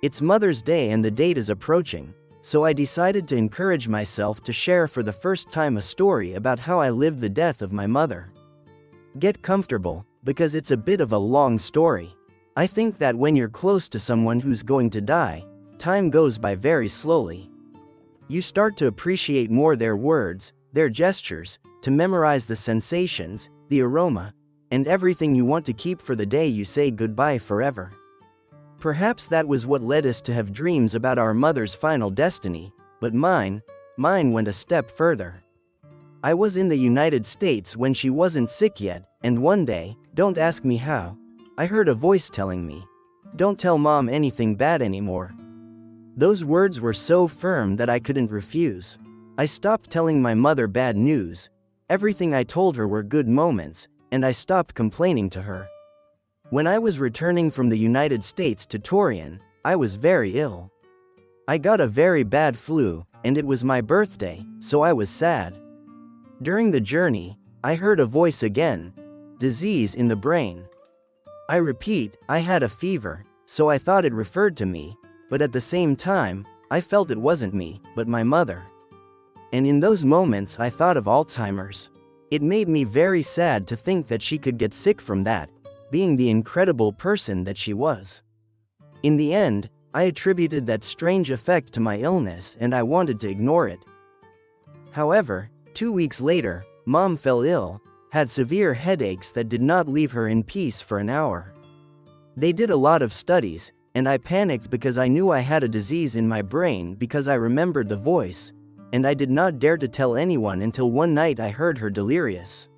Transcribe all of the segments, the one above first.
It's Mother's Day and the date is approaching, so I decided to encourage myself to share for the first time a story about how I lived the death of my mother. Get comfortable, because it's a bit of a long story. I think that when you're close to someone who's going to die, time goes by very slowly. You start to appreciate more their words, their gestures, to memorize the sensations, the aroma, and everything you want to keep for the day you say goodbye forever. Perhaps that was what led us to have dreams about our mother's final destiny, but mine went a step further. I was in the United States when she wasn't sick yet, and one day, don't ask me how, I heard a voice telling me, "Don't tell Mom anything bad anymore." Those words were so firm that I couldn't refuse. I stopped telling my mother bad news. Everything I told her were good moments, and I stopped complaining to her. When I was returning from the United States to Torreon, I was very ill. I got a very bad flu, and it was my birthday, so I was sad. During the journey, I heard a voice again, "Disease in the brain." I repeat, I had a fever, so I thought it referred to me, but at the same time, I felt it wasn't me, but my mother. And in those moments I thought of Alzheimer's. It made me very sad to think that she could get sick from that, being the incredible person that she was. In the end, I attributed that strange effect to my illness and I wanted to ignore it. However, 2 weeks later, Mom fell ill, had severe headaches that did not leave her in peace for an hour. They did a lot of studies, and I panicked because I knew I had a disease in my brain because I remembered the voice, and I did not dare to tell anyone until one night I heard her delirious.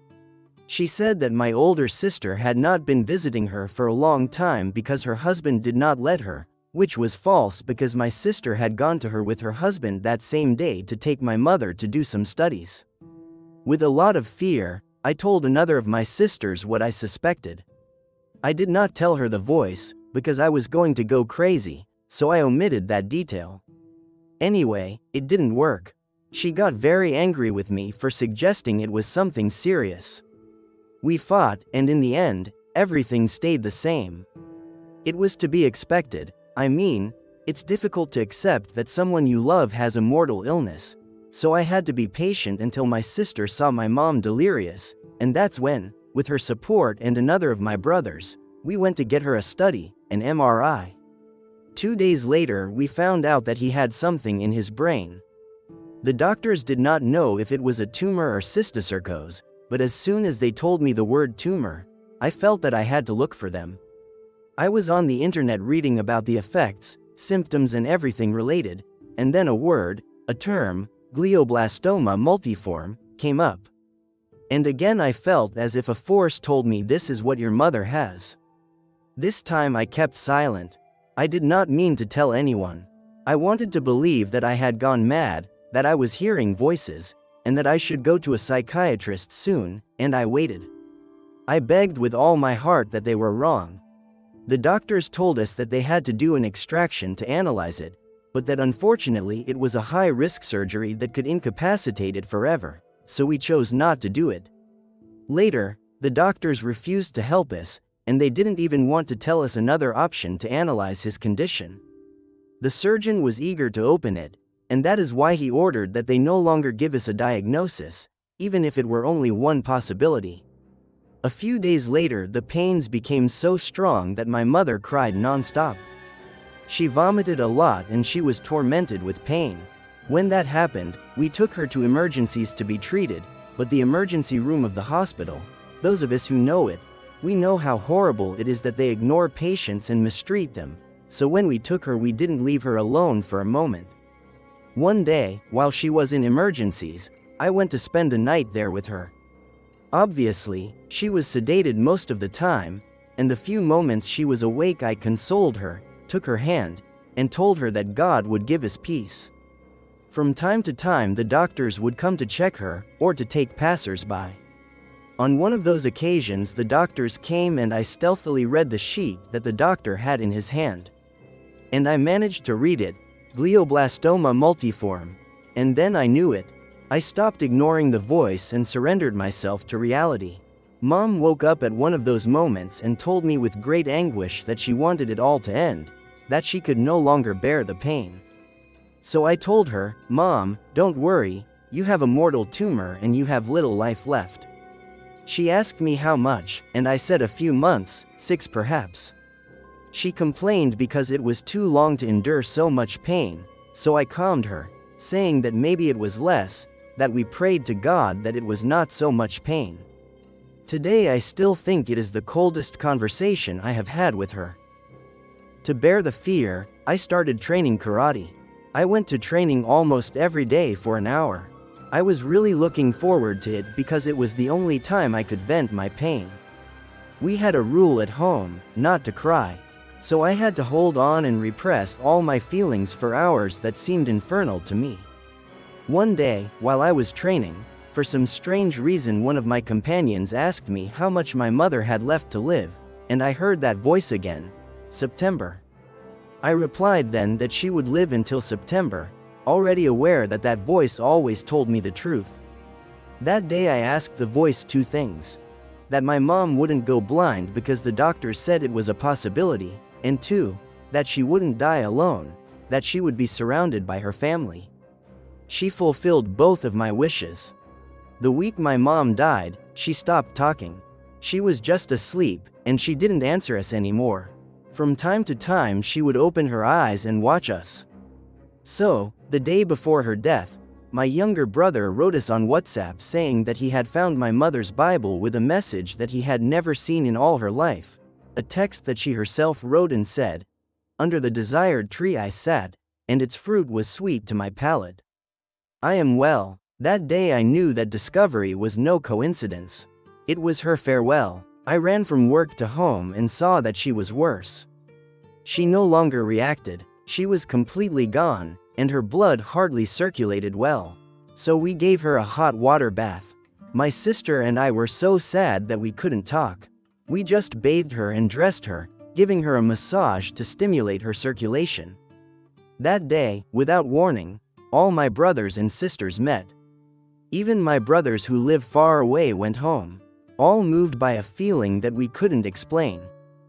She said that my older sister had not been visiting her for a long time because her husband did not let her, which was false because my sister had gone to her with her husband that same day to take my mother to do some studies. With a lot of fear, I told another of my sisters what I suspected. I did not tell her the voice, because I was going to go crazy, so I omitted that detail. Anyway, it didn't work. She got very angry with me for suggesting it was something serious. We fought, and in the end, everything stayed the same. It was to be expected. I mean, it's difficult to accept that someone you love has a mortal illness, so I had to be patient until my sister saw my mom delirious, and that's when, with her support and another of my brothers, we went to get her a study, an MRI. 2 days later, we found out that he had something in his brain. The doctors did not know if it was a tumor or cysticercose, but as soon as they told me the word tumor, I felt that I had to look for them. I was on the internet reading about the effects, symptoms and everything related, and then a term, glioblastoma multiforme, came up. And again I felt as if a force told me this is what your mother has. This time I kept silent. I did not mean to tell anyone. I wanted to believe that I had gone mad, that I was hearing voices, and that I should go to a psychiatrist soon, and I waited. I begged with all my heart that they were wrong. The doctors told us that they had to do an extraction to analyze it, but that unfortunately it was a high-risk surgery that could incapacitate it forever, so we chose not to do it. Later, the doctors refused to help us, and they didn't even want to tell us another option to analyze his condition. The surgeon was eager to open it, and that is why he ordered that they no longer give us a diagnosis, even if it were only one possibility. A few days later, the pains became so strong that my mother cried non-stop. She vomited a lot and she was tormented with pain. When that happened, we took her to emergencies to be treated, but the emergency room of the hospital, those of us who know it, we know how horrible it is that they ignore patients and mistreat them, so when we took her we didn't leave her alone for a moment. One day, while she was in emergencies, I went to spend the night there with her. Obviously, she was sedated most of the time, and the few moments she was awake I consoled her, took her hand, and told her that God would give us peace. From time to time the doctors would come to check her, or to take passers-by. On one of those occasions the doctors came and I stealthily read the sheet that the doctor had in his hand. And I managed to read it, glioblastoma multiforme, and then I knew it. I stopped ignoring the voice and surrendered myself to reality. Mom woke up at one of those moments and told me with great anguish that she wanted it all to end, that she could no longer bear the pain. So I told her, "Mom, don't worry, you have a mortal tumor and you have little life left." She asked me how much, and I said a few months, 6 perhaps. She complained because it was too long to endure so much pain, so I calmed her, saying that maybe it was less, that we prayed to God that it was not so much pain. Today I still think it is the coldest conversation I have had with her. To bear the fear, I started training karate. I went to training almost every day for an hour. I was really looking forward to it because it was the only time I could vent my pain. We had a rule at home, not to cry, so I had to hold on and repress all my feelings for hours that seemed infernal to me. One day, while I was training, for some strange reason one of my companions asked me how much my mother had left to live, and I heard that voice again, September. I replied then that she would live until September, already aware that that voice always told me the truth. That day I asked the voice 2 things. That my mom wouldn't go blind because the doctors said it was a possibility, and 2, that she wouldn't die alone, that she would be surrounded by her family. She fulfilled both of my wishes. The week my mom died, she stopped talking. She was just asleep, and she didn't answer us anymore. From time to time she would open her eyes and watch us. So, the day before her death, my younger brother wrote us on WhatsApp saying that he had found my mother's Bible with a message that he had never seen in all her life, a text that she herself wrote and said, "Under the desired tree I sat, and its fruit was sweet to my palate." I am well. That day I knew that discovery was no coincidence. It was her farewell. I ran from work to home and saw that she was worse. She no longer reacted. She was completely gone, and her blood hardly circulated well. So we gave her a hot water bath. My sister and I were so sad that we couldn't talk. We just bathed her and dressed her, giving her a massage to stimulate her circulation. That day, without warning, all my brothers and sisters met. Even my brothers who live far away went home, all moved by a feeling that we couldn't explain.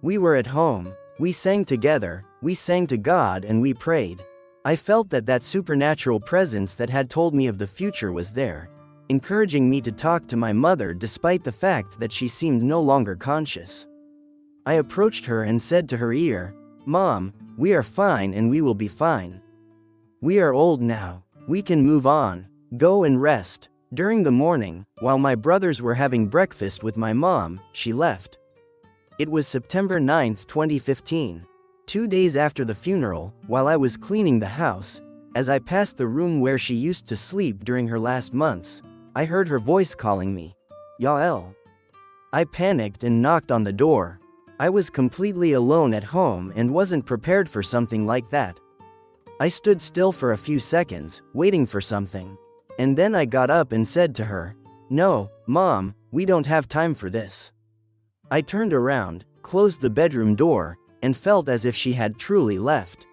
We were at home, we sang together, we sang to God and we prayed. I felt that supernatural presence that had told me of the future was there, encouraging me to talk to my mother despite the fact that she seemed no longer conscious. I approached her and said to her ear, "Mom, we are fine and we will be fine. We are old now, we can move on, go and rest." During the morning, while my brothers were having breakfast with my mom, she left. It was September 9, 2015. 2 days after the funeral, while I was cleaning the house, as I passed the room where she used to sleep during her last months, I heard her voice calling me, "Yael." I panicked and knocked on the door. I was completely alone at home and wasn't prepared for something like that. I stood still for a few seconds, waiting for something. And then I got up and said to her, "No, Mom, we don't have time for this." I turned around, closed the bedroom door, and felt as if she had truly left.